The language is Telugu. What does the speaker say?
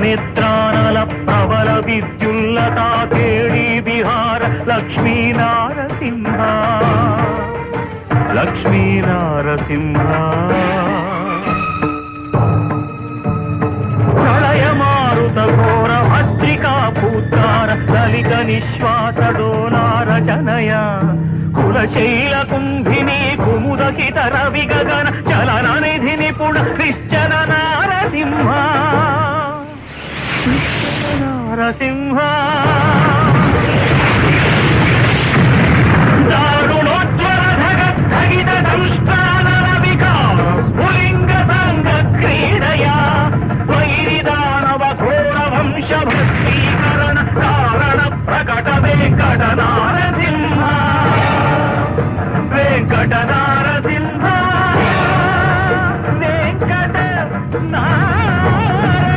నేత్రానల ప్రబల విద్యుల్లతా కేళీ విహార లక్ష్మీ నారసింహ లక్ష్మీ నారసింహ ప్రళయమారుత ఘోర భద్రికా భూతార లలిత నిశ్వాస డోలార జనయ కులశైల కుంభిని కుముదకిత రవి గగన చలన నిధి నిపుణ నిశ్చల నారసింహ నారసింహ